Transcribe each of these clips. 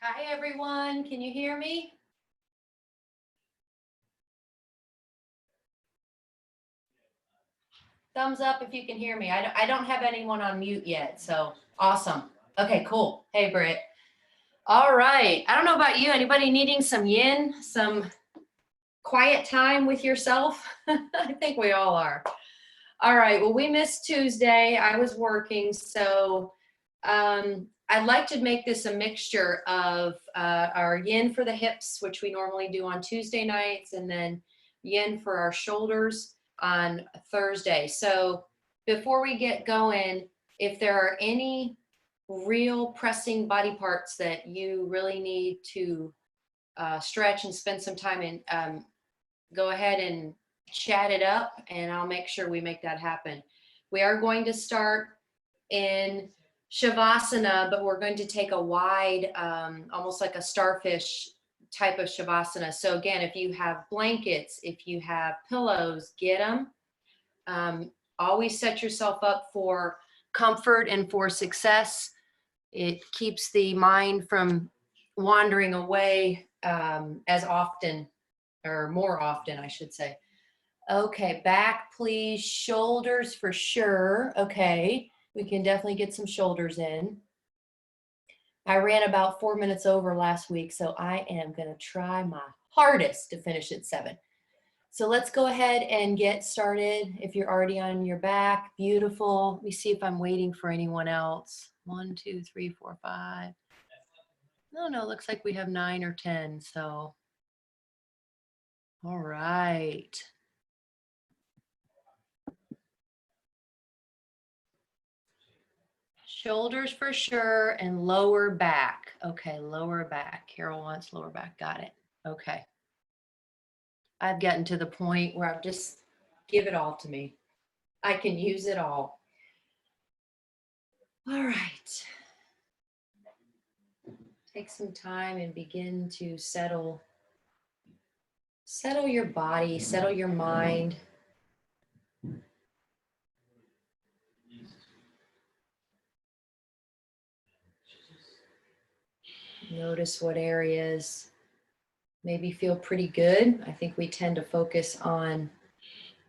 Hi, everyone. Can you hear me? Thumbs up if you can hear me. I don't have anyone on mute yet, so awesome. Okay, cool. Hey, Britt. All right. I don't know about you. Anybody needing some yin, some quiet time with yourself? I think we all are. All right. Well, we missed Tuesday. I was working, so I'd like to make this a mixture of our yin for the hips, which we normally do on Tuesday nights, and then yin for our shoulders on Thursday. So before we get going, if there are any real pressing body parts that you really need to stretch and spend some time in, go ahead and chat it up, and I'll make sure we make that happen. We are going to start in Shavasana, but we're going to take a wide, almost like a starfish type of Shavasana. So again, if you have blankets, if you have pillows, get them. Always set yourself up for comfort and for success. It keeps the mind from wandering away as often, or more often, I should say. Okay, back please, shoulders for sure. Okay, we can definitely get some shoulders in. I ran about 4 minutes over last week, so I am gonna try my hardest to finish at 7. So let's go ahead and get started. If you're already on your back, beautiful. Let me see if I'm waiting for anyone else. 1, 2, 3, 4, 5. No, looks like we have 9 or 10, so. All right. Shoulders for sure and lower back. Okay, lower back. Carol wants lower back. Got it. Okay. I've gotten to the point where I've just give it all to me. I can use it all. All right. Take some time and begin to settle your body, settle your mind. Notice what areas maybe feel pretty good. I think we tend to focus on,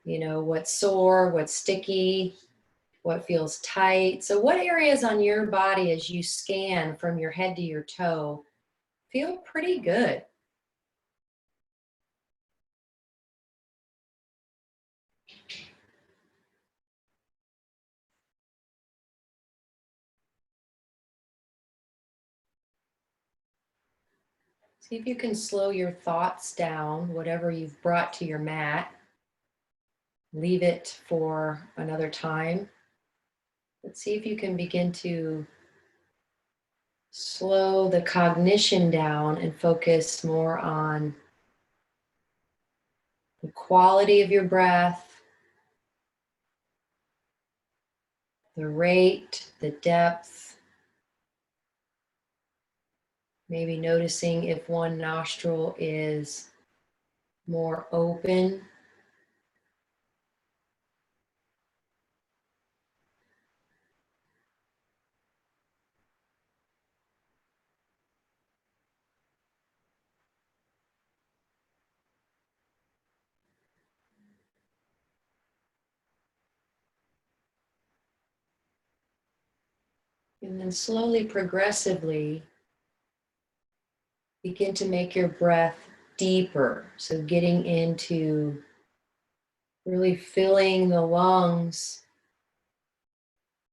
what's sore, what's sticky, what feels tight. So what areas on your body as you scan from your head to your toe feel pretty good? See if you can slow your thoughts down, whatever you've brought to your mat. Leave it for another time. Let's see if you can begin to slow the cognition down and focus more on the quality of your breath, the rate, the depth. Maybe noticing if one nostril is more open. And then slowly, progressively, begin to make your breath deeper. So getting into really filling the lungs,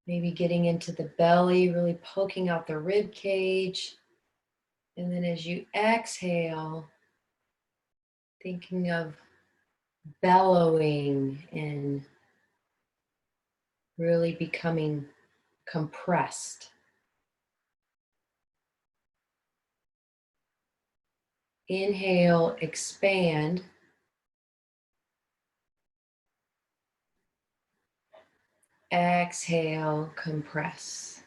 maybe getting into the belly, really poking out the rib cage. And then as you exhale, thinking of bellowing and really becoming compressed. Inhale, expand. Exhale, compress.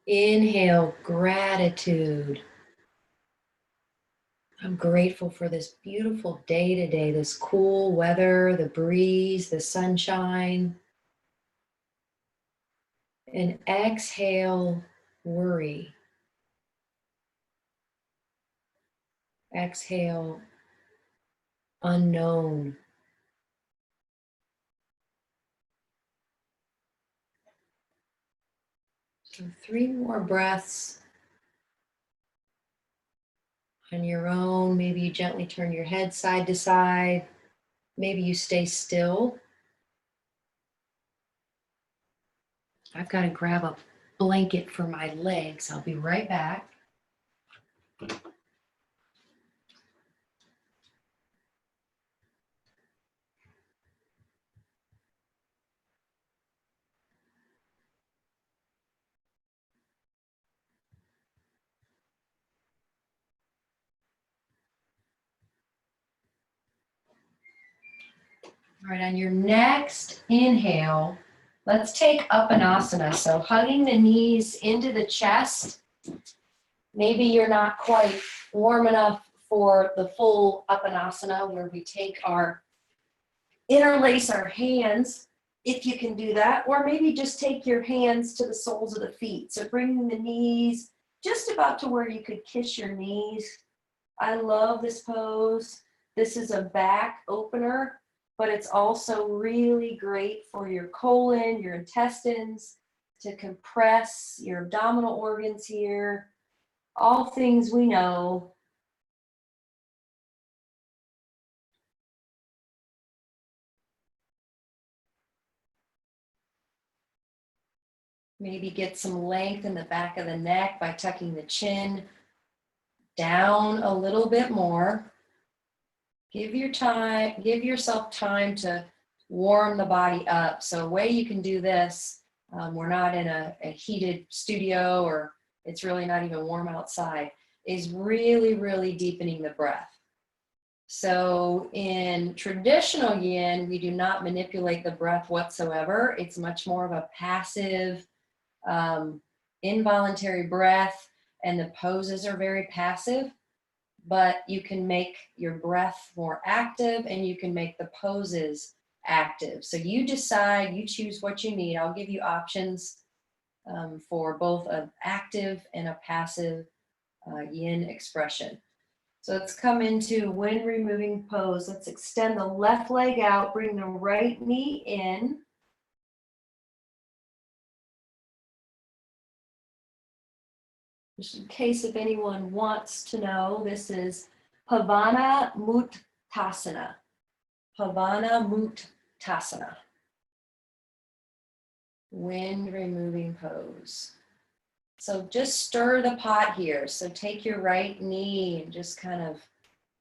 Inhale, gratitude. I'm grateful for this beautiful day today, this cool weather, the breeze, the sunshine. And exhale, worry. Exhale, unknown. So 3 more breaths on your own. Maybe you gently turn your head side to side. Maybe you stay still. I've got to grab a blanket for my legs. I'll be right back. All right, on your next inhale, let's take Uppanasana. So hugging the knees into the chest. Maybe you're not quite warm enough for the full Uppanasana where we interlace our hands, if you can do that, or maybe just take your hands to the soles of the feet. So bringing the knees just about to where you could kiss your knees. I love this pose. This is a back opener, but it's also really great for your colon, your intestines, to compress your abdominal organs here. All things we know. Maybe get some length in the back of the neck by tucking the chin down a little bit more. Give yourself time to warm the body up. So a way you can do this, we're not in a heated studio or it's really not even warm outside, is really, really deepening the breath. So in traditional yin, we do not manipulate the breath whatsoever. It's much more of a passive, involuntary breath, and the poses are very passive, but you can make your breath more active and you can make the poses active. So you decide, you choose what you need. I'll give you options for both an active and a passive yin expression. So let's come into wind removing pose. Let's extend the left leg out, bring the right knee in. Just in case if anyone wants to know, this is Pavana Muttasana. Pavana Muttasana. Wind removing pose. So just stir the pot here. So take your right knee and just kind of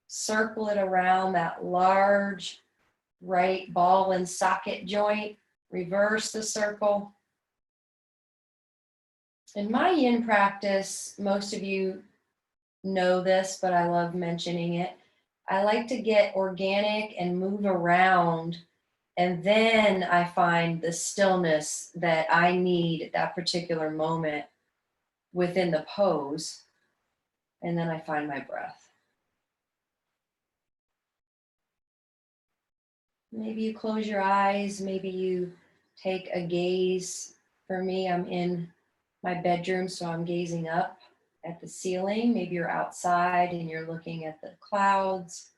circle it around that large right ball and socket joint. Reverse the circle. In my yin practice, most of you know this, but I love mentioning it. I like to get organic and move around, and then I find the stillness that I need at that particular moment within the pose, and then I find my breath. Maybe you close your eyes, maybe you take a gaze. For me, I'm in my bedroom, so I'm gazing up at the ceiling. Maybe you're outside and you're looking at the clouds.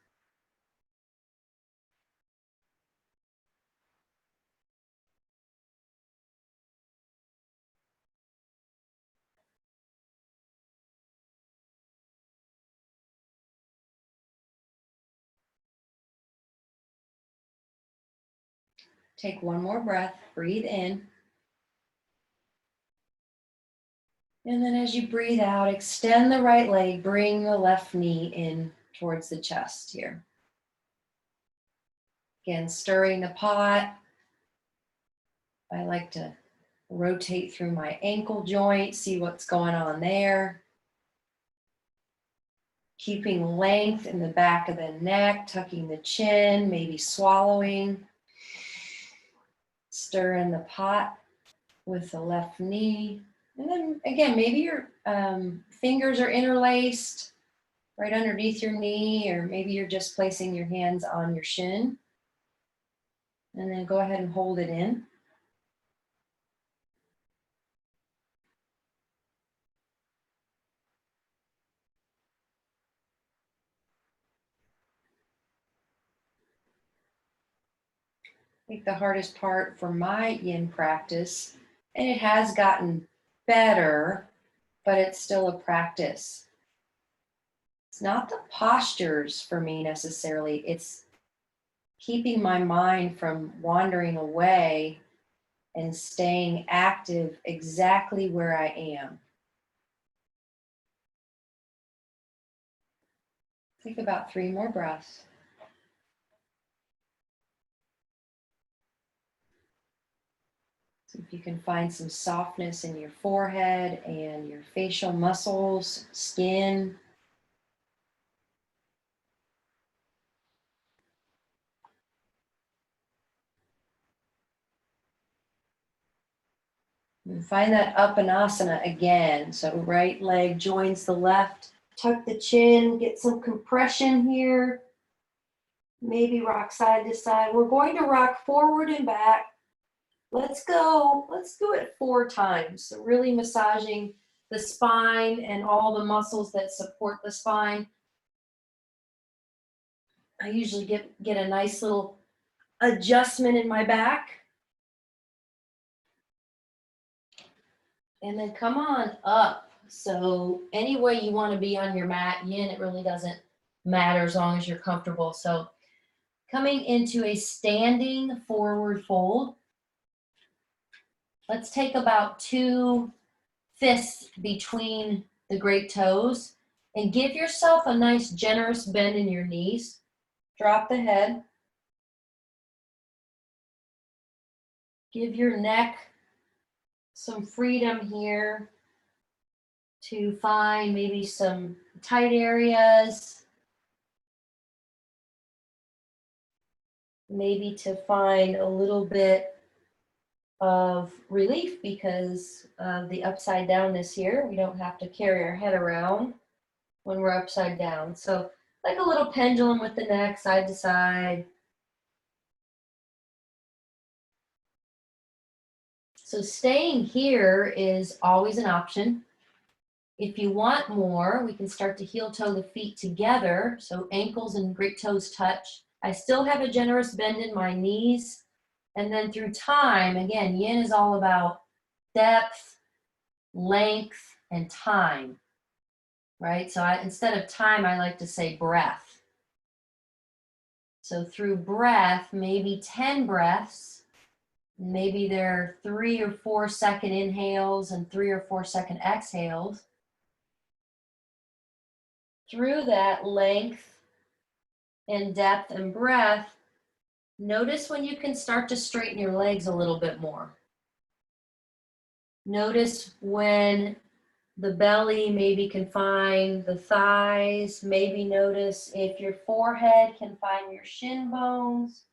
Take one more breath, breathe in. And then as you breathe out, extend the right leg, bring the left knee in towards the chest here. Again, stirring the pot. I like to rotate through my ankle joint, see what's going on there. Keeping length in the back of the neck, tucking the chin, maybe swallowing. Stir in the pot with the left knee. And then again, maybe your fingers are interlaced right underneath your knee, or maybe you're just placing your hands on your shin. And then go ahead and hold it in. I think the hardest part for my yin practice, and it has gotten better, but it's still a practice. It's not the postures for me necessarily, it's keeping my mind from wandering away and staying active exactly where I am. Take about 3 more breaths. See if you can find some softness in your forehead and your facial muscles, skin. And find that Uppanasana again. So right leg joins the left, tuck the chin, get some compression here. Maybe rock side to side. We're going to rock forward and back. Let's go. Let's do it 4 times. So really massaging the spine and all the muscles that support the spine. I usually get a nice little adjustment in my back. And then come on up. So any way you want to be on your mat, yin, it really doesn't matter as long as you're comfortable. So coming into a standing forward fold. Let's take about 2 fists between the great toes and give yourself a nice generous bend in your knees. Drop the head. Give your neck some freedom here to find maybe some tight areas. Maybe to find a little bit of relief because of the upside downness here. We don't have to carry our head around when we're upside down. So like a little pendulum with the neck, side to side. So staying here is always an option. If you want more, we can start to heel toe the feet together. So ankles and great toes touch. I still have a generous bend in my knees. And then through time, again, yin is all about depth, length, and time, right? So instead of time, I like to say breath. So through breath, maybe 10 breaths, maybe there are 3 or 4 second inhales and 3 or 4 second exhales. Through that length and depth and breath, notice when you can start to straighten your legs a little bit more. Notice when the belly maybe can find the thighs. Maybe notice if your forehead can find your shin bones.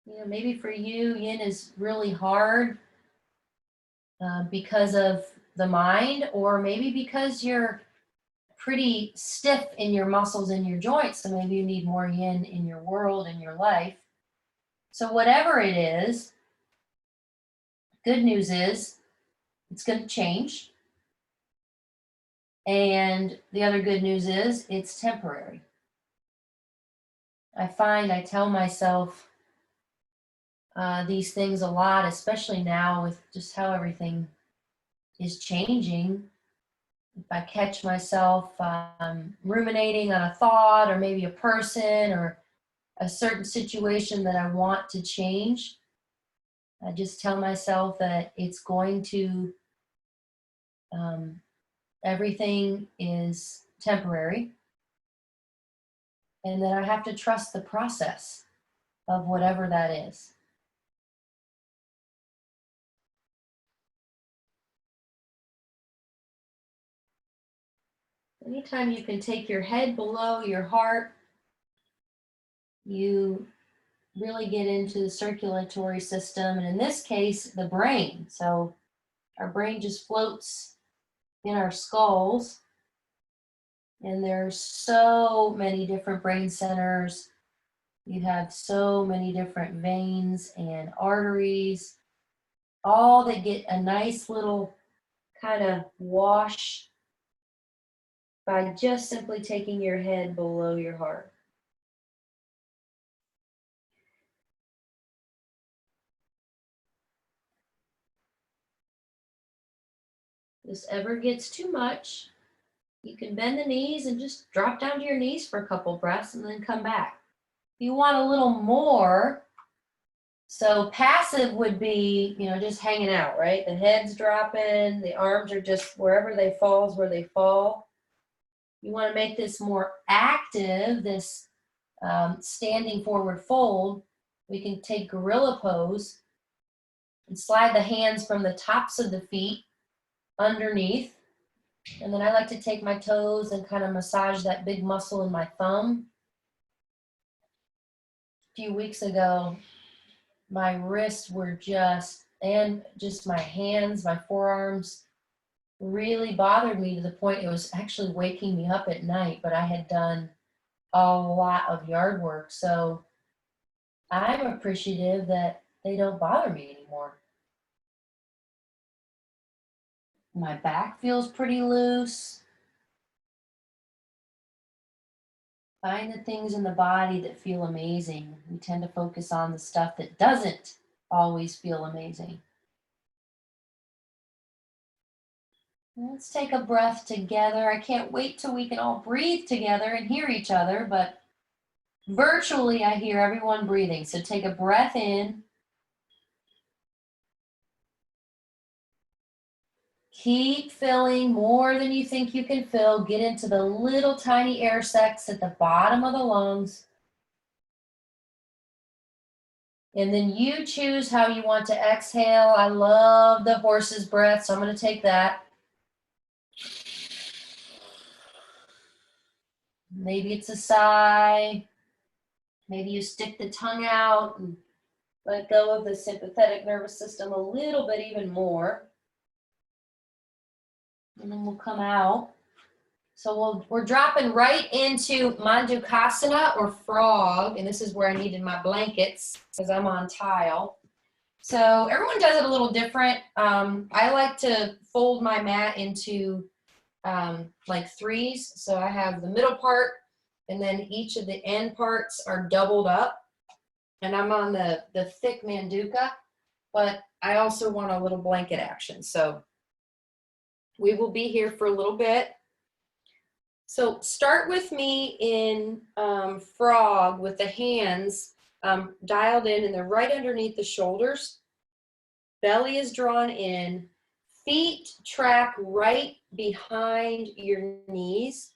You know, maybe for you, yin is really hard because of the mind, or maybe because you're pretty stiff in your muscles and your joints, so maybe you need more yin in your world and your life. So whatever it is, good news is it's going to change. And the other good news is it's temporary. I find I tell myself these things a lot, especially now with just how everything is changing. If I catch myself ruminating on a thought or maybe a person or a certain situation that I want to change, I just tell myself that it's going to, everything is temporary, and that I have to trust the process of whatever that is. Anytime you can take your head below your heart, you really get into the circulatory system, and in this case, the brain. So our brain just floats in our skulls, and there's so many different brain centers. You have so many different veins and arteries, all that get a nice little kind of wash by just simply taking your head below your heart. If this ever gets too much, you can bend the knees and just drop down to your knees for a couple breaths and then come back. If you want a little more, so passive would be, you know, just hanging out, right? The head's dropping, the arms are just wherever they fall is where they fall. You want to make this more active, this standing forward fold. We can take gorilla pose and slide the hands from the tops of the feet underneath. And then I like to take my toes and kind of massage that big muscle in my thumb. A few weeks ago, my wrists were and just my hands, my forearms really bothered me to the point it was actually waking me up at night, but I had done a lot of yard work. So I'm appreciative that they don't bother me anymore. My back feels pretty loose. Find the things in the body that feel amazing. We tend to focus on the stuff that doesn't always feel amazing. Let's take a breath together. I can't wait till we can all breathe together and hear each other, but virtually I hear everyone breathing. So take a breath in. Keep filling more than you think you can fill. Get into the little tiny air sacs at the bottom of the lungs. And then you choose how you want to exhale. I love the horse's breath, so I'm going to take that. Maybe it's a sigh. Maybe you stick the tongue out and let go of the sympathetic nervous system a little bit even more. And then we'll come out. So we're dropping right into Mandukasana or frog. And this is where I needed my blankets because I'm on tile. So everyone does it a little different. I like to fold my mat into like threes. So I have the middle part and then each of the end parts are doubled up. And I'm on the thick Manduka, but I also want a little blanket action. So we will be here for a little bit. So start with me in frog with the hands dialed in and they're right underneath the shoulders. Belly is drawn in. Feet track right behind your knees.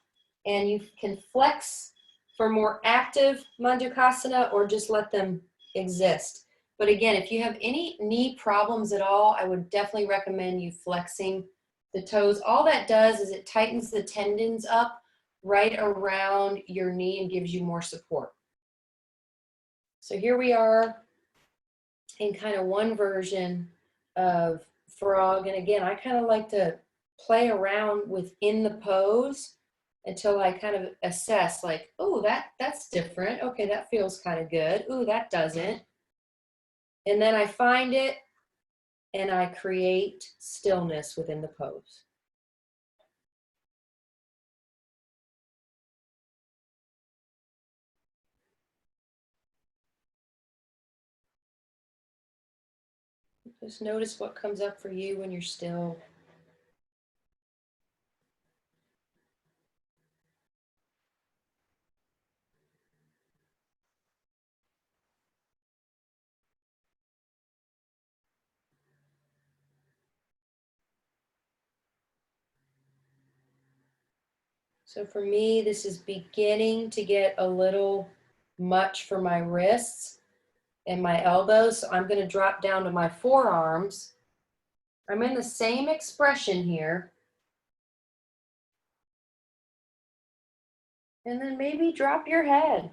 And you can flex for more active Mandukasana or just let them exist. But again, if you have any knee problems at all, I would definitely recommend you flexing the toes. All that does is it tightens the tendons up right around your knee and gives you more support. So here we are in kind of one version of frog. And again, I kind of like to play around within the pose until I kind of assess like, oh, that's different. Okay, that feels kind of good. Ooh, that doesn't. And then I find it and I create stillness within the pose. Just notice what comes up for you when you're still. So for me, this is beginning to get a little much for my wrists and my elbows. So I'm going to drop down to my forearms. I'm in the same expression here. And then maybe drop your head.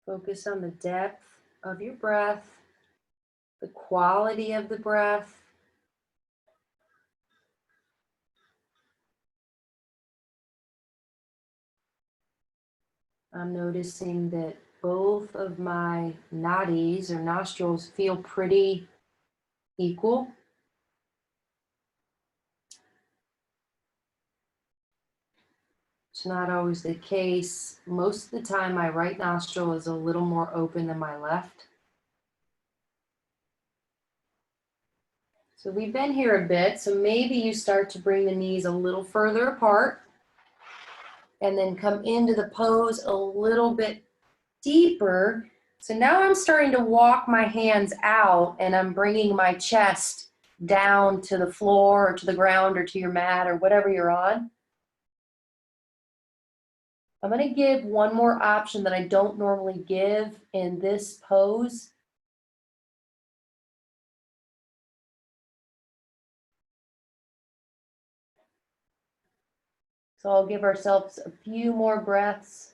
Focus on the depth of your breath, the quality of the breath. I'm noticing that both of my nadis or nostrils feel pretty equal. It's not always the case. Most of the time, my right nostril is a little more open than my left. So we've been here a bit, so maybe you start to bring the knees a little further apart and then come into the pose a little bit deeper. So now I'm starting to walk my hands out and I'm bringing my chest down to the floor or to the ground or to your mat or whatever you're on. I'm going to give one more option that I don't normally give in this pose. So I'll give ourselves a few more breaths.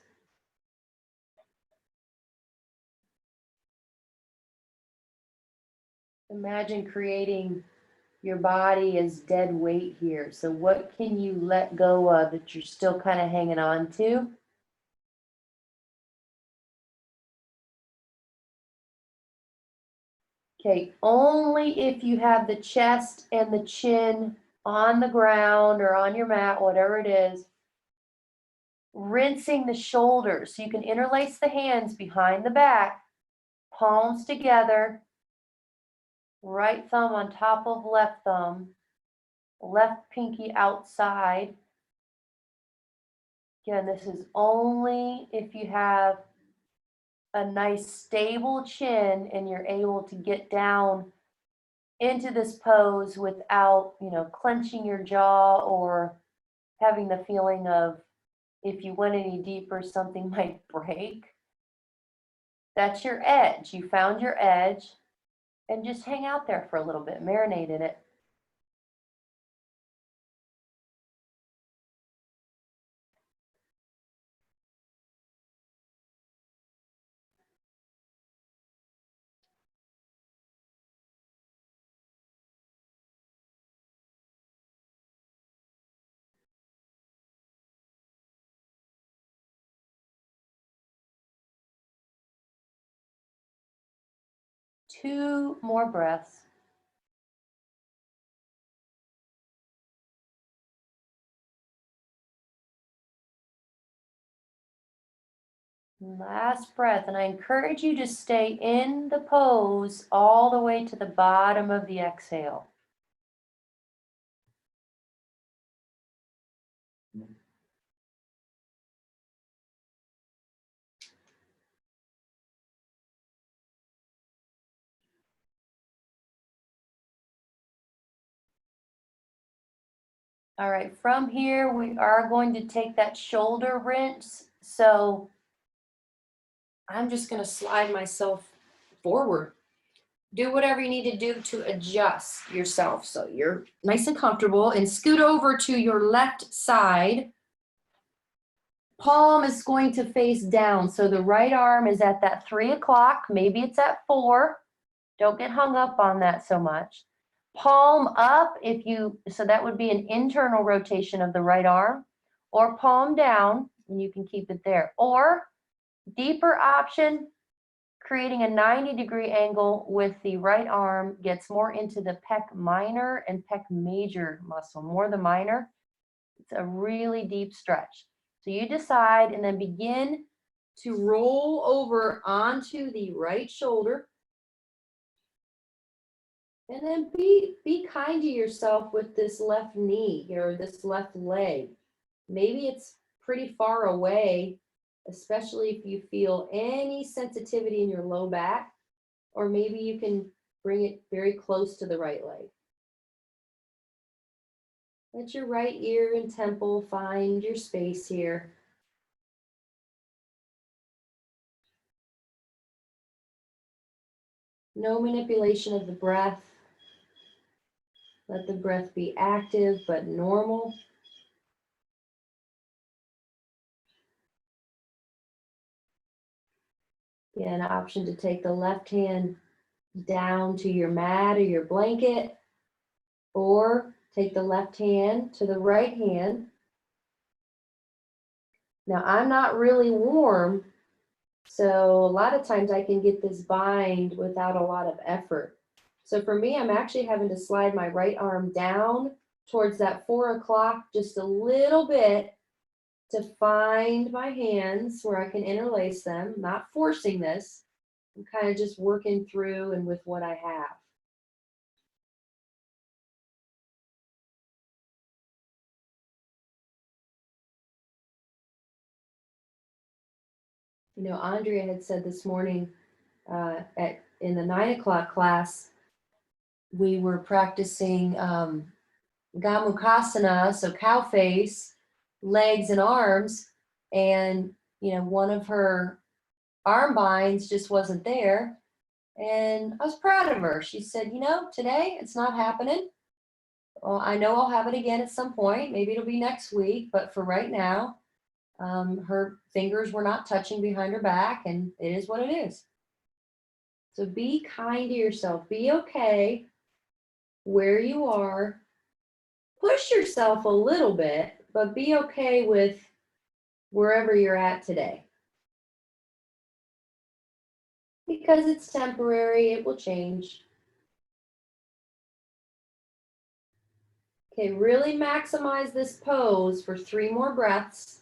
Imagine creating your body as dead weight here. So what can you let go of that you're still kind of hanging on to? Okay, only if you have the chest and the chin on the ground or on your mat, whatever it is, rinsing the shoulders. So you can interlace the hands behind the back, palms together, right thumb on top of left thumb, left pinky outside. Again, this is only if you have a nice stable chin and you're able to get down into this pose without, clenching your jaw or having the feeling of if you went any deeper, something might break. That's your edge. You found your edge, and just hang out there for a little bit, marinate in it. Two more breaths. Last breath, and I encourage you to stay in the pose all the way to the bottom of the exhale. All right, from here, we are going to take that shoulder rinse. So I'm just going to slide myself forward. Do whatever you need to do to adjust yourself so you're nice and comfortable, and scoot over to your left side. Palm is going to face down. So the right arm is at that 3 o'clock. Maybe it's at 4. Don't get hung up on that so much. Palm up so that would be an internal rotation of the right arm, or palm down, and you can keep it there. Or deeper option, creating a 90-degree angle with the right arm gets more into the pec minor and pec major muscle, more the minor. It's a really deep stretch. So you decide and then begin to roll over onto the right shoulder. And then be kind to yourself with this left knee or this left leg. Maybe it's pretty far away, especially if you feel any sensitivity in your low back, or maybe you can bring it very close to the right leg. Let your right ear and temple find your space here. No manipulation of the breath. Let the breath be active but normal. Again, an option to take the left hand down to your mat or your blanket, or take the left hand to the right hand. Now, I'm not really warm, so a lot of times I can get this bind without a lot of effort. So for me, I'm actually having to slide my right arm down towards that 4 o'clock just a little bit to find my hands where I can interlace them, not forcing this. I'm kind of just working through and with what I have. Andrea had said this morning in the 9 o'clock class, we were practicing Gomukhasana, so cow face, legs and arms, and one of her arm binds just wasn't there, and I was proud of her. She said, today it's not happening. Well, I know I'll have it again at some point. Maybe it'll be next week, but for right now, her fingers were not touching behind her back, and it is what it is. So be kind to yourself. Be okay where you are. Push yourself a little bit, but be okay with wherever you're at today. Because it's temporary, it will change. Okay, really maximize this pose for 3 more breaths.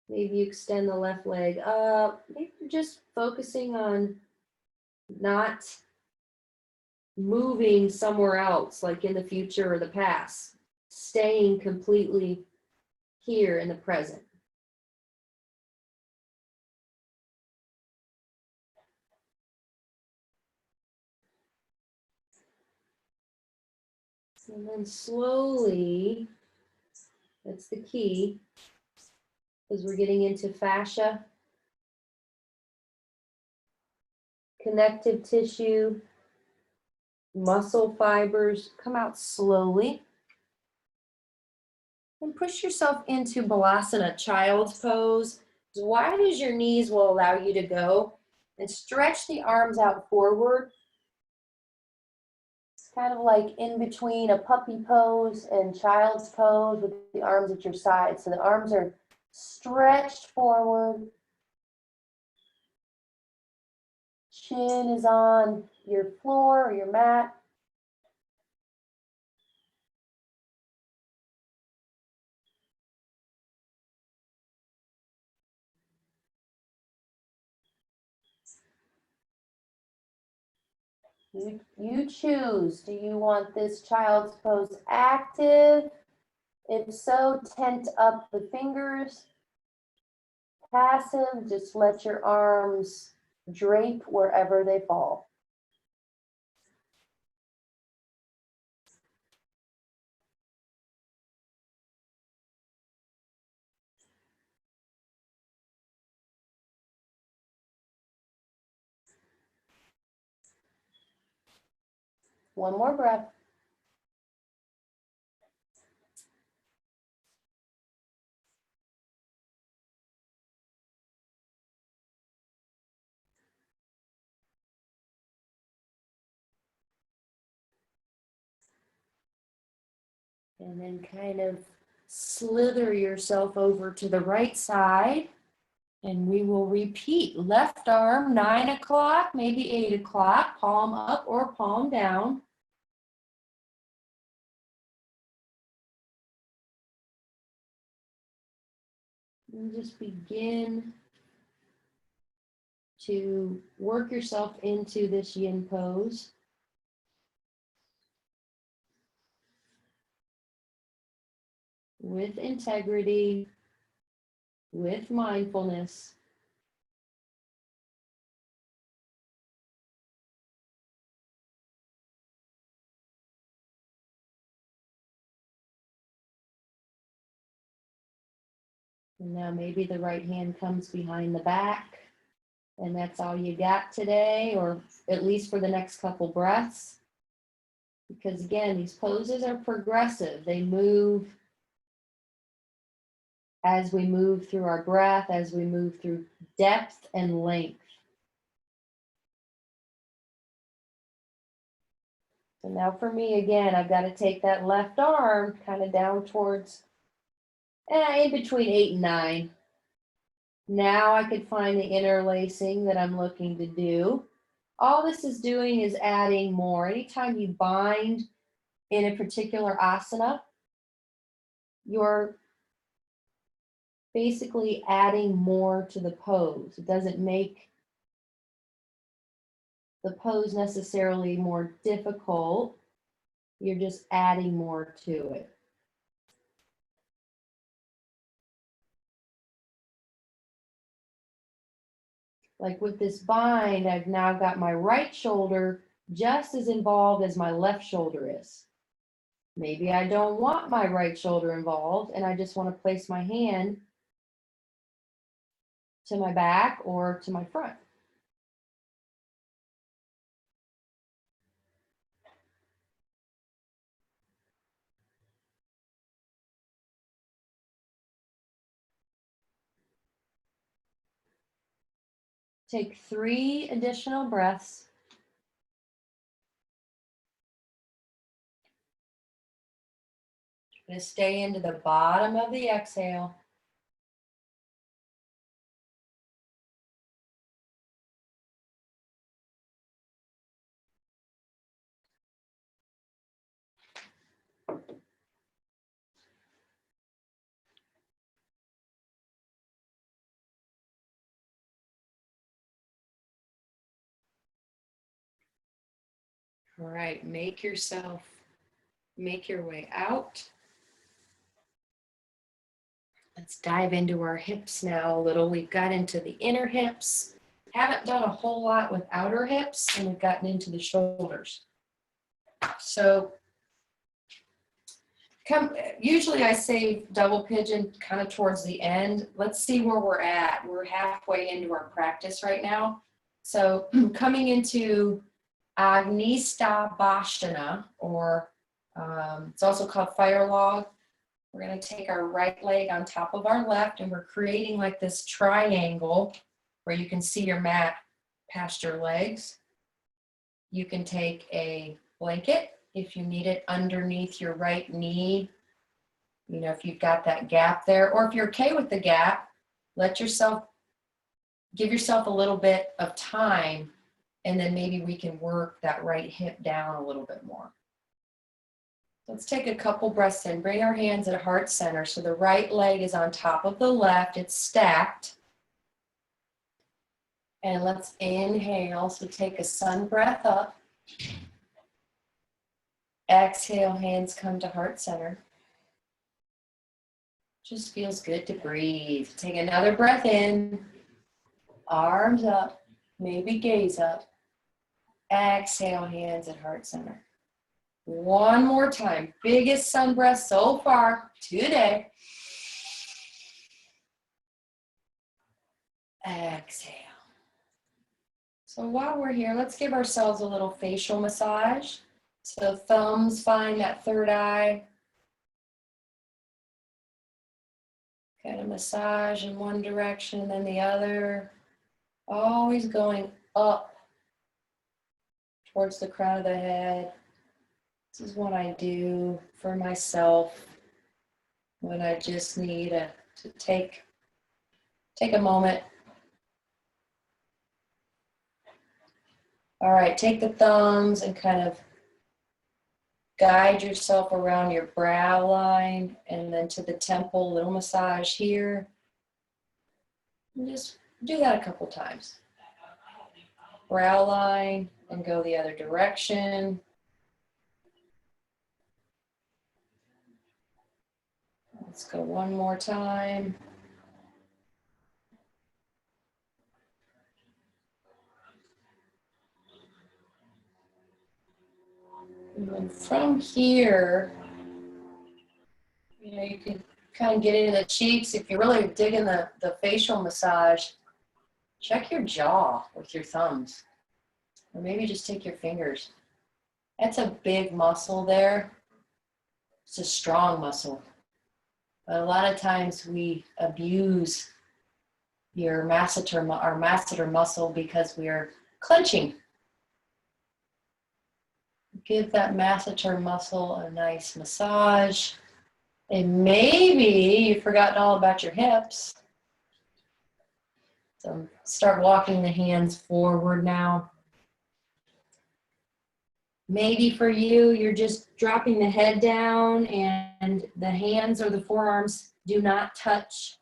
Maybe you extend the left leg up. Maybe you're just focusing on not moving somewhere else, like in the future or the past. Staying completely here in the present. And then slowly, that's the key, because we're getting into fascia, connective tissue, muscle fibers. Come out slowly. And push yourself into Balasana, child's pose. As wide as your knees will allow you to go. And stretch the arms out forward. It's kind of like in between a puppy pose and child's pose with the arms at your side. So the arms are stretched forward. Chin is on your floor or your mat. You choose. Do you want this child's pose active? If so, tent up the fingers. Passive, just let your arms drape wherever they fall. One more breath. And then kind of slither yourself over to the right side. And we will repeat. Left arm, 9 o'clock, maybe 8 o'clock, palm up or palm down. And just begin to work yourself into this yin pose. With integrity, with mindfulness. And now maybe the right hand comes behind the back, and that's all you got today, or at least for the next couple breaths. Because again, these poses are progressive. They move as we move through our breath, as we move through depth and length. So now for me, again, I've got to take that left arm kind of down towards, in between 8 and 9. Now I could find the interlacing that I'm looking to do. All this is doing is adding more. Anytime you bind in a particular asana, you're basically adding more to the pose. It doesn't make the pose necessarily more difficult. You're just adding more to it. Like with this bind, I've now got my right shoulder just as involved as my left shoulder is. Maybe I don't want my right shoulder involved and I just want to place my hand to my back or to my front. Take 3 additional breaths. Going to stay into the bottom of the exhale. All right, make your way out. Let's dive into our hips now a little. We've got into the inner hips. Haven't done a whole lot with outer hips, and we've gotten into the shoulders. So usually I save double pigeon kind of towards the end. Let's see where we're at. We're halfway into our practice right now. So coming into Agnistabhasana, or it's also called fire log. We're going to take our right leg on top of our left, and we're creating like this triangle where you can see your mat past your legs. You can take a blanket if you need it underneath your right knee, you know, if you've got that gap there, or if you're okay with the gap, give yourself a little bit of time, and then maybe we can work that right hip down a little bit more. Let's take a couple breaths in. Bring our hands at heart center. So the right leg is on top of the left. It's stacked. And let's inhale. So take a sun breath up. Exhale, hands come to heart center. Just feels good to breathe. Take another breath in. Arms up. Maybe gaze up. Exhale, hands at heart center. One more time. Biggest sun breath so far today. Exhale. So while we're here, let's give ourselves a little facial massage. So thumbs find that third eye. Kind of massage in one direction and then the other. Always going up towards the crown of the head. This is what I do for myself when I just need to take a moment. All right, take the thumbs and kind of guide yourself around your brow line and then to the temple, little massage here. And just do that a couple times. Brow line and go the other direction. Let's go one more time. And then from here, you know, you can kind of get into the cheeks. If you're really digging the facial massage, check your jaw with your thumbs. Or maybe just take your fingers. That's a big muscle there. It's a strong muscle. But a lot of times we abuse our masseter muscle because we're clenching. Give that masseter muscle a nice massage. And maybe you've forgotten all about your hips. So start walking the hands forward now. Maybe for you, you're just dropping the head down and the hands or the forearms do not touch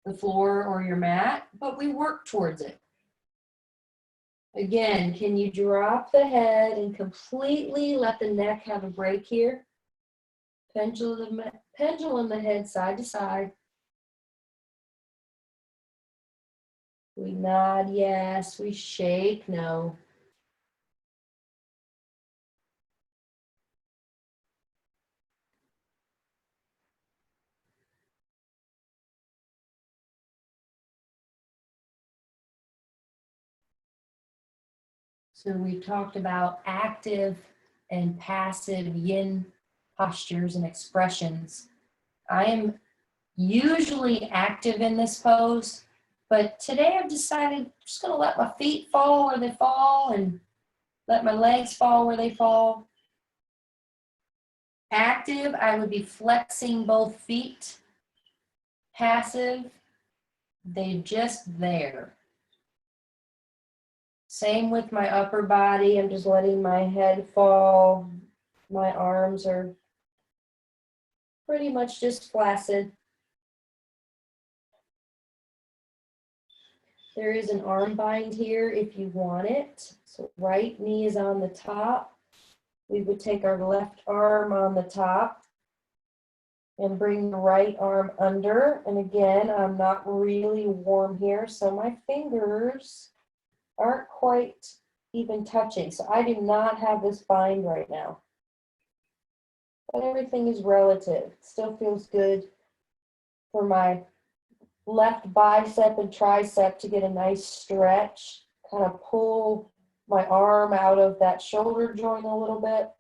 the floor or your mat, but we work towards it. Again, can you drop the head and completely let the neck have a break here? Pendulum the head side to side. We nod yes, we shake no. So we talked about active and passive yin postures and expressions. I am usually active in this pose. But today I've decided I'm just gonna let my feet fall where they fall and let my legs fall where they fall. Active, I would be flexing both feet. Passive, they're just there. Same with my upper body. I'm just letting my head fall. My arms are pretty much just flaccid. There is an arm bind here if you want it. So right knee is on the top. We would take our left arm on the top and bring the right arm under. And again, I'm not really warm here, so my fingers aren't quite even touching. So I do not have this bind right now. But everything is relative. It still feels good for my left bicep and tricep to get a nice stretch. Kind of pull my arm out of that shoulder joint a little bit.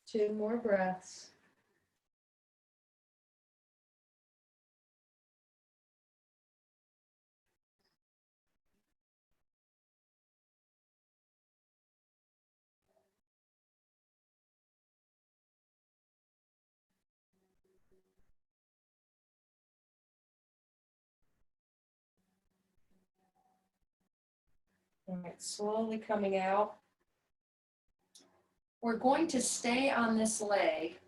Two more breaths. All right, slowly coming out. We're going to stay on this leg.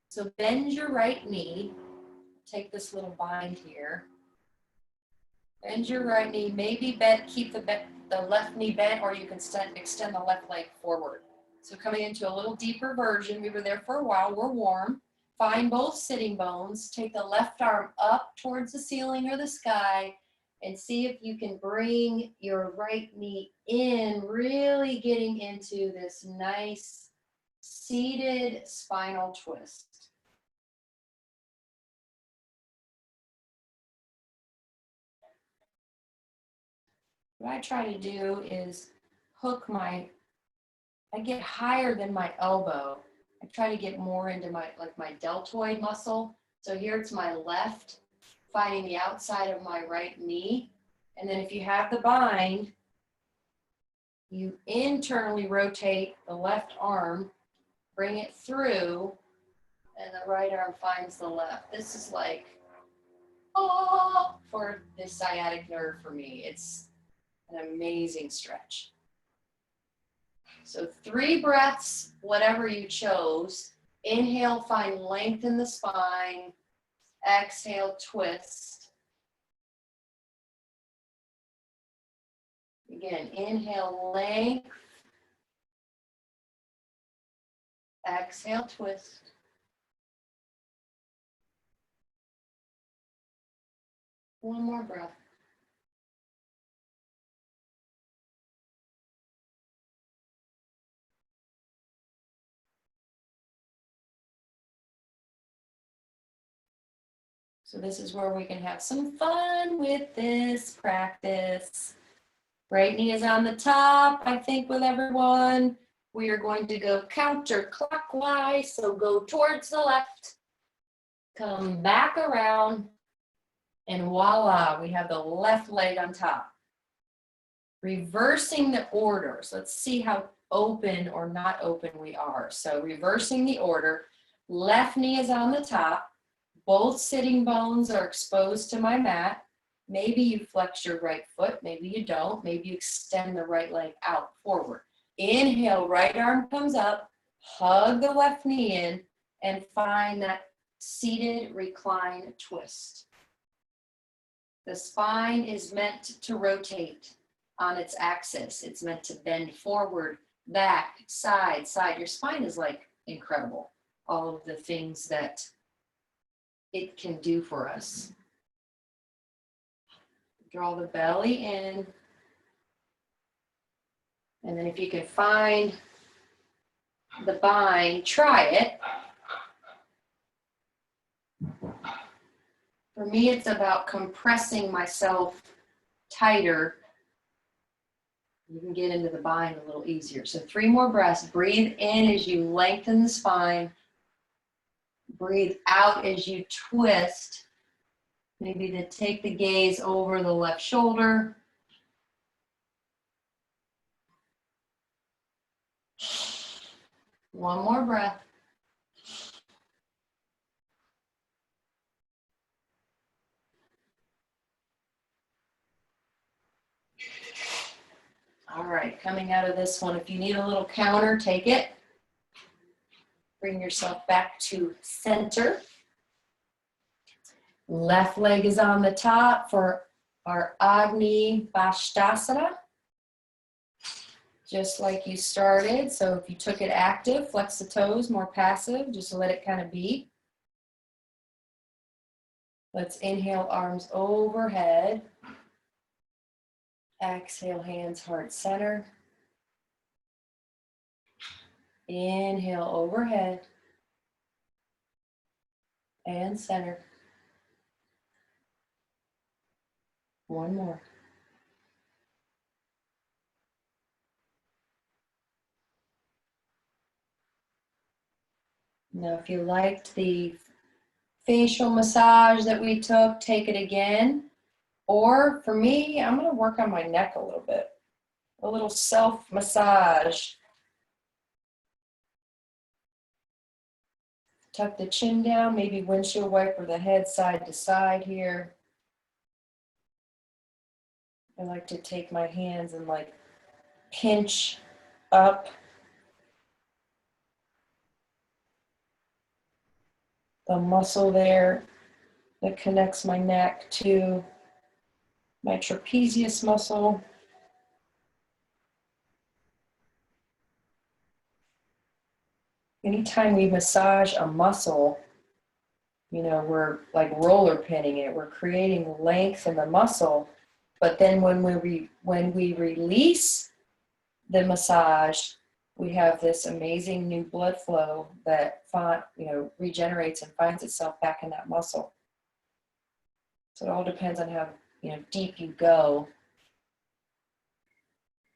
So bend your right knee. Take this little bind here. Bend your right knee. Maybe bend, keep the left knee bent, or you can extend the left leg forward. So coming into a little deeper version. We were there for a while. We're warm. Find both sitting bones. Take the left arm up towards the ceiling or the sky and see if you can bring your right knee in, really getting into this nice seated spinal twist. What I try to do is hook I get higher than my elbow. I try to get more into my deltoid muscle. So here it's my left, finding the outside of my right knee. And then if you have the bind, you internally rotate the left arm, bring it through, and the right arm finds the left. This is like, oh, for the sciatic nerve for me. It's an amazing stretch. So 3 breaths, whatever you chose. Inhale, find length in the spine. Exhale, twist. Again, inhale, length. Exhale, twist. One more breath. So this is where we can have some fun with this practice. Right knee is on the top, I think, with everyone. We are going to go counterclockwise, so go towards the left, come back around, and voila, we have the left leg on top. Reversing the order. So let's see how open or not open we are. So reversing the order, left knee is on the top. Both sitting bones are exposed to my mat. Maybe you flex your right foot, maybe you don't. Maybe you extend the right leg out forward. Inhale, right arm comes up, hug the left knee in, and find that seated recline twist. The spine is meant to rotate on its axis. It's meant to bend forward, back, side, side. Your spine is like incredible. All of the things that it can do for us. Draw the belly in. And then if you can find the bind, try it. For me, it's about compressing myself tighter. You can get into the bind a little easier. So 3 more breaths. Breathe in as you lengthen the spine. Breathe out as you twist. Maybe to take the gaze over the left shoulder. One more breath. All right, coming out of this one, if you need a little counter, take it. Bring yourself back to center. Left leg is on the top for our Agni Bashtasana. Just like you started. So if you took it active, flex the toes, more passive, just let it kind of be. Let's inhale, arms overhead. Exhale, hands heart center. Inhale, overhead. And center. One more. Now, if you liked the facial massage that we took, take it again. Or for me, I'm going to work on my neck a little bit. A little self-massage. Tuck the chin down, maybe windshield wiper the head side to side here. I like to take my hands and like pinch up the muscle there that connects my neck to my trapezius muscle. Anytime we massage a muscle, you know, we're like roller pinning it. We're creating length in the muscle. But then when we release the massage, we have this amazing new blood flow that regenerates and finds itself back in that muscle. So it all depends on how deep you go.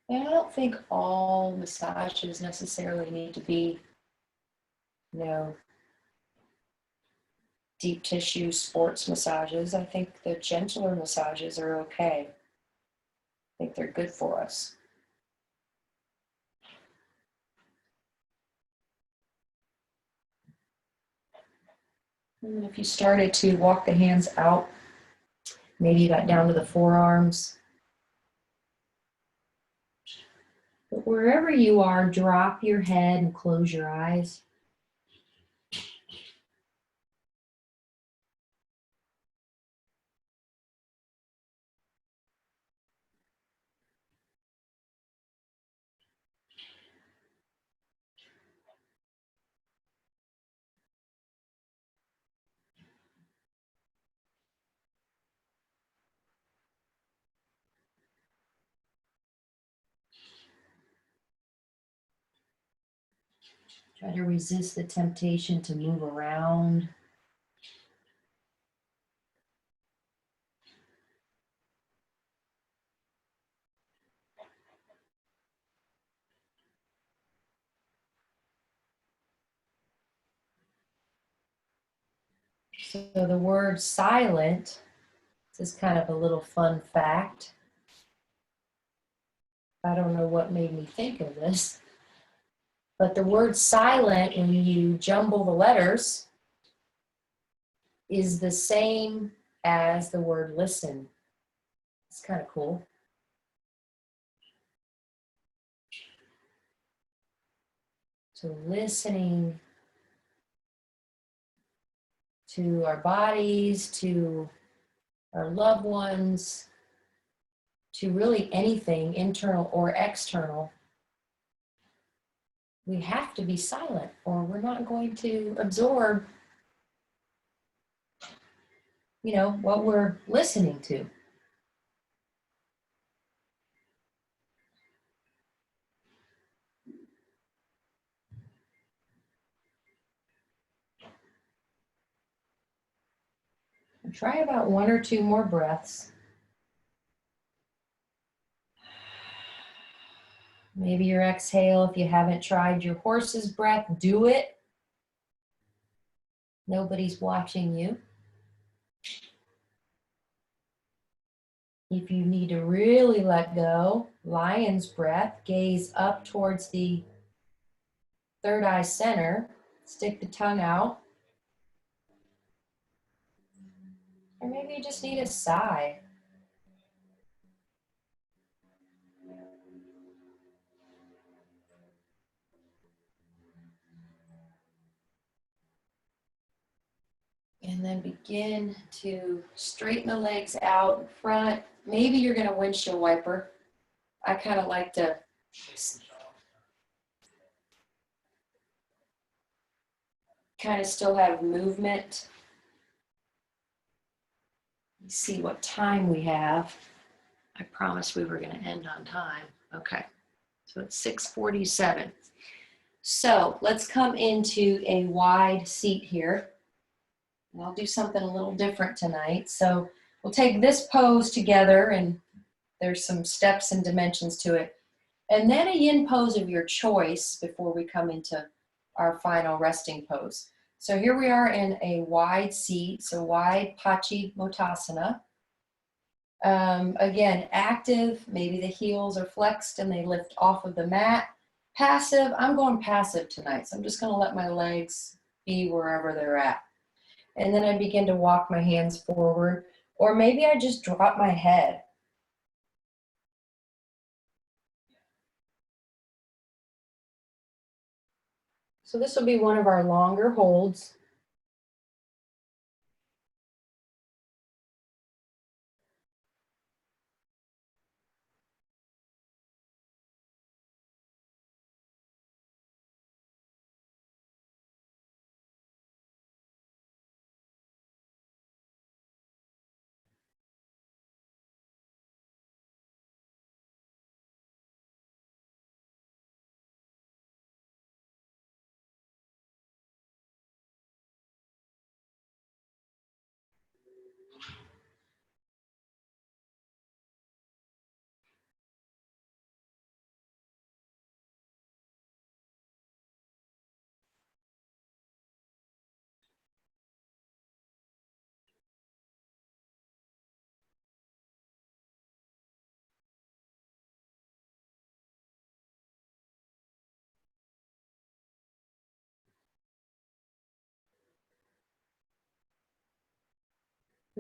And I don't think all massages necessarily need to be deep tissue sports massages. I think the gentler massages are okay. I think they're good for us. And if you started to walk the hands out, maybe you got down to the forearms. But wherever you are, drop your head and close your eyes. Try to resist the temptation to move around. So the word silent, this is kind of a little fun fact. I don't know what made me think of this, but the word silent, when you jumble the letters, is the same as the word listen. It's kind of cool. So listening to our bodies, to our loved ones, to really anything, internal or external. We have to be silent or we're not going to absorb, what we're listening to. And try about 1 or 2 more breaths. Maybe your exhale, if you haven't tried your horse's breath, do it. Nobody's watching you. If you need to really let go, lion's breath, gaze up towards the third eye center, stick the tongue out. Or maybe you just need a sigh. And then begin to straighten the legs out in front. Maybe you're going to windshield wiper. I kind of like to kind of still have movement. Let's see what time we have. I promised we were going to end on time. Okay, so it's 6:47. So let's come into a wide seat here. And I'll do something a little different tonight. So we'll take this pose together, and there's some steps and dimensions to it. And then a yin pose of your choice before we come into our final resting pose. So here we are in a wide seat, so wide Paschimottanasana. Again, active, maybe the heels are flexed and they lift off of the mat. Passive, I'm going passive tonight, so I'm just going to let my legs be wherever they're at. And then I begin to walk my hands forward, or maybe I just drop my head. So this will be one of our longer holds.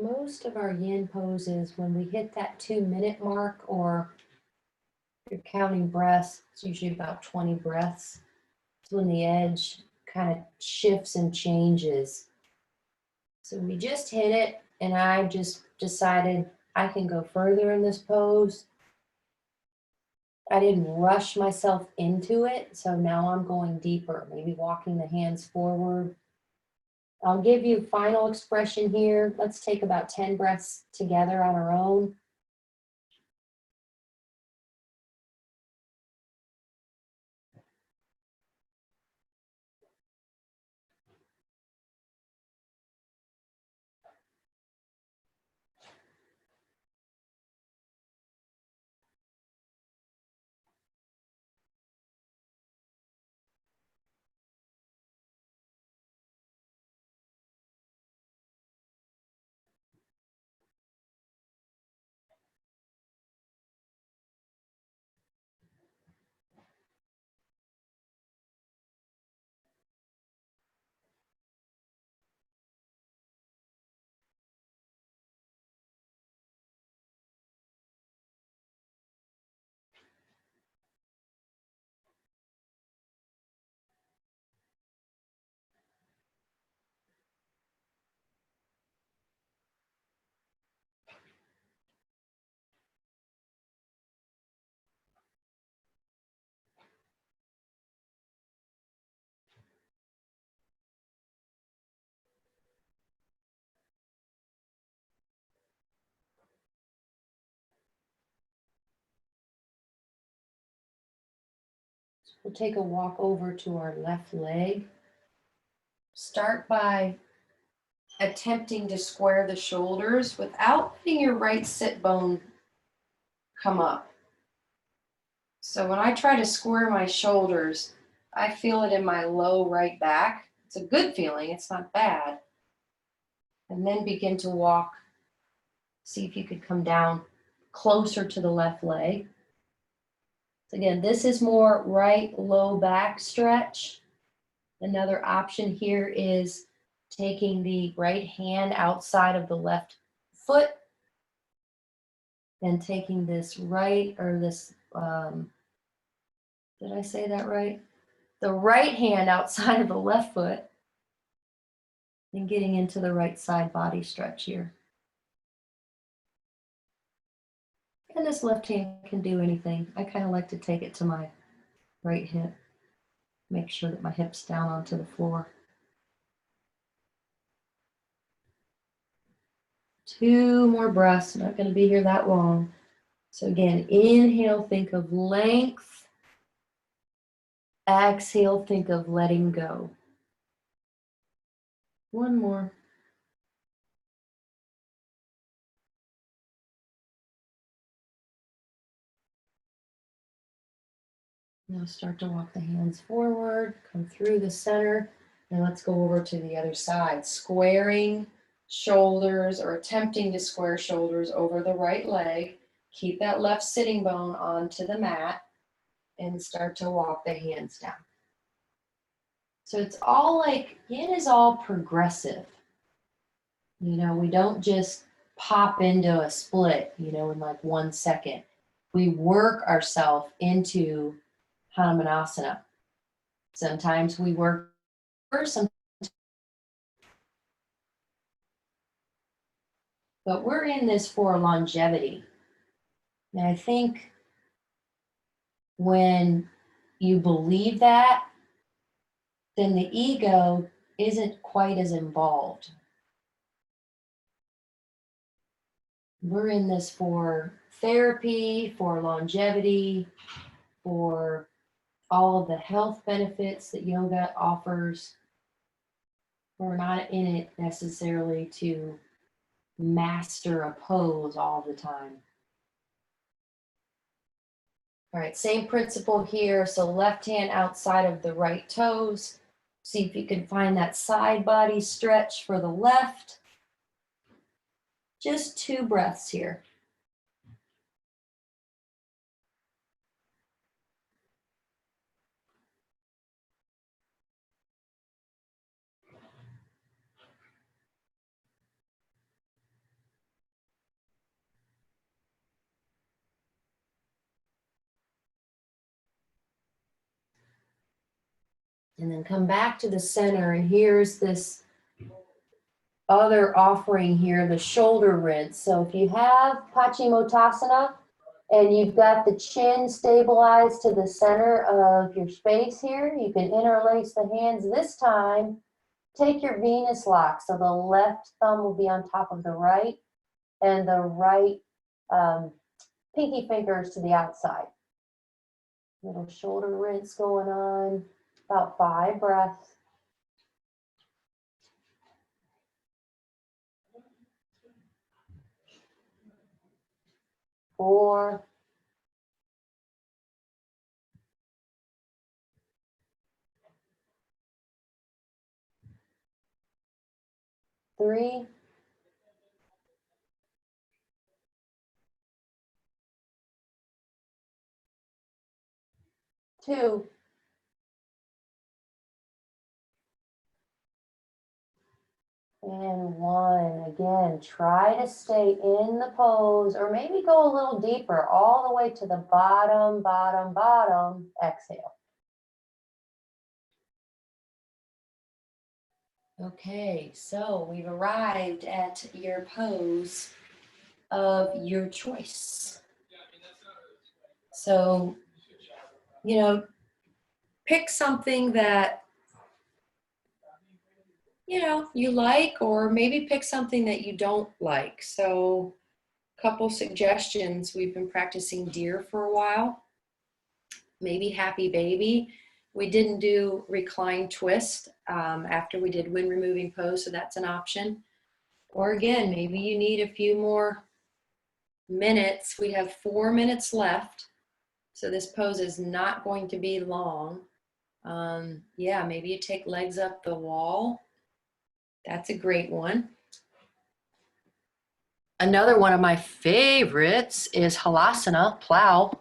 Most of our yin poses, when we hit that 2-minute mark, or if you're counting breaths, it's usually about 20 breaths. It's when the edge kind of shifts and changes. So we just hit it, and I just decided I can go further in this pose. I didn't rush myself into it, so now I'm going deeper, maybe walking the hands forward. I'll give you final expression here. Let's take about 10 breaths together on our own. We'll take a walk over to our left leg. Start by attempting to square the shoulders without letting your right sit bone come up. So when I try to square my shoulders, I feel it in my low right back. It's a good feeling, it's not bad. And then begin to walk. See if you could come down closer to the left leg. So again, this is more right low back stretch. Another option here is taking the right hand outside of the left foot and taking this right, or this, did I say that right? The right hand outside of the left foot and getting into the right side body stretch here. And this left hand can do anything. I kind of like to take it to my right hip. Make sure that my hip's down onto the floor. 2 more breaths, not going to be here that long. So again, inhale, think of length. Exhale, think of letting go. 1 more. Now start to walk the hands forward, come through the center, and let's go over to the other side. Squaring shoulders, or attempting to square shoulders over the right leg. Keep that left sitting bone onto the mat and start to walk the hands down. So it's all like, yin is all progressive. You know, we don't just pop into a split, you know, in like 1 second. We work ourselves into Hanumanasana. Sometimes we work first, but we're in this for longevity. And I think when you believe that, then the ego isn't quite as involved. We're in this for therapy, for longevity, for all of the health benefits that yoga offers. We're not in it necessarily to master a pose all the time. All right, same principle here. So left hand outside of the right toes. See if you can find that side body stretch for the left. Just 2 breaths here. And then come back to the center, and here's this other offering here, the shoulder rinse. So if you have Paschimottanasana and you've got the chin stabilized to the center of your space here, you can interlace the hands. This time, take your Venus lock. So the left thumb will be on top of the right, and the right pinky fingers to the outside. Little shoulder rinse going on, about 5 breaths. 4, 3, 2, and 1. Again, try to stay in the pose, or maybe go a little deeper, all the way to the bottom, bottom, bottom. Exhale. Okay, so we've arrived at your pose of your choice. So, you know, pick something that, you know, you like, or maybe pick something that you don't like. So, a couple suggestions. We've been practicing deer for a while. maybe happy baby. We didn't do recline twist after we did wind removing pose, so that's an option. Or again, maybe you need a few more minutes. We have 4 minutes left, so this pose is not going to be long. Yeah, maybe you take legs up the wall. That's a great one. Another one of my favorites is Halasana, plow.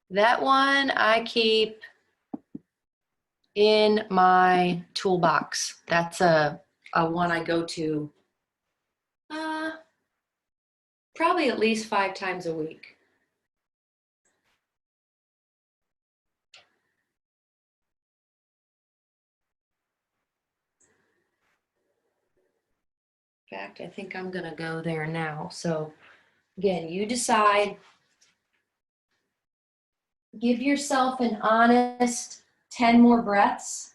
That one I keep in my toolbox. That's a one I go to probably at least 5 times a week. In fact, I think I'm gonna go there now. So again, you decide, give yourself an honest 10 more breaths.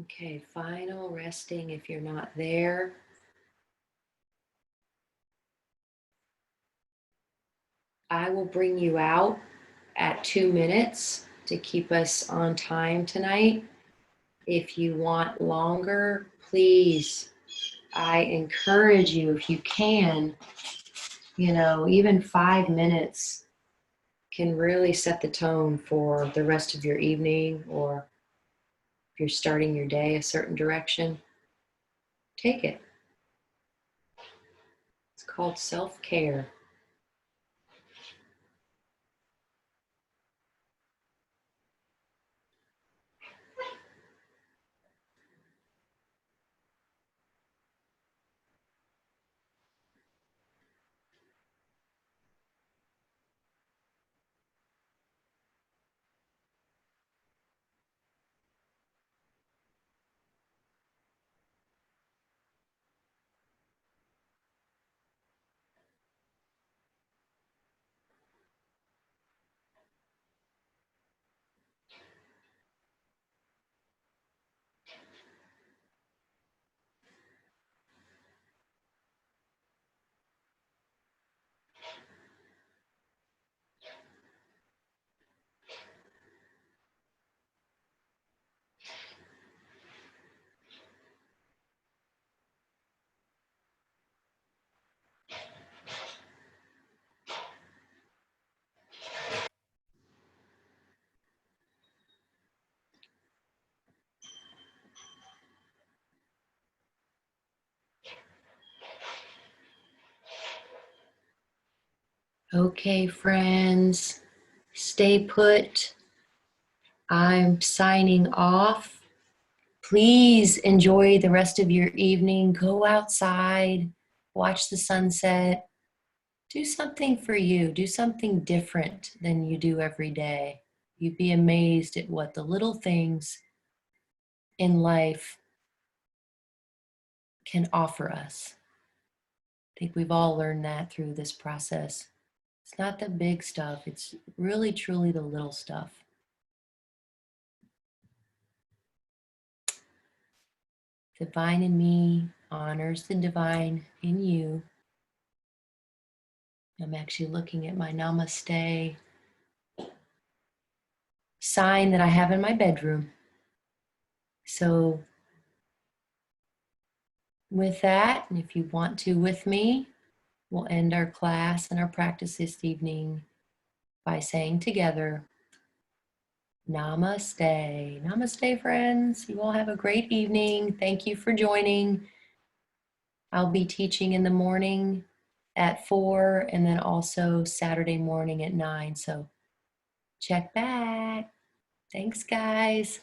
Okay, final resting if you're not there. I will bring you out at 2 minutes to keep us on time tonight. If you want longer, please, I encourage you, if you can, even 5 minutes can really set the tone for the rest of your evening, or if you're starting your day a certain direction, take it. It's called self-care. Okay, friends, stay put. I'm signing off. Please enjoy the rest of your evening. Go outside, watch the sunset. Do something for you. Do something different than you do every day. You'd be amazed at what the little things in life can offer us. I think we've all learned that through this process. It's not the big stuff, it's really truly the little stuff. Divine in me honors the divine in you. I'm actually looking at my namaste sign that I have in my bedroom. So with that, and if you want to with me, we'll end our class and our practice this evening by saying together, Namaste. Namaste, friends. You all have a great evening. Thank you for joining. I'll be teaching in the morning at 4 and then also Saturday morning at 9. So check back. Thanks, guys.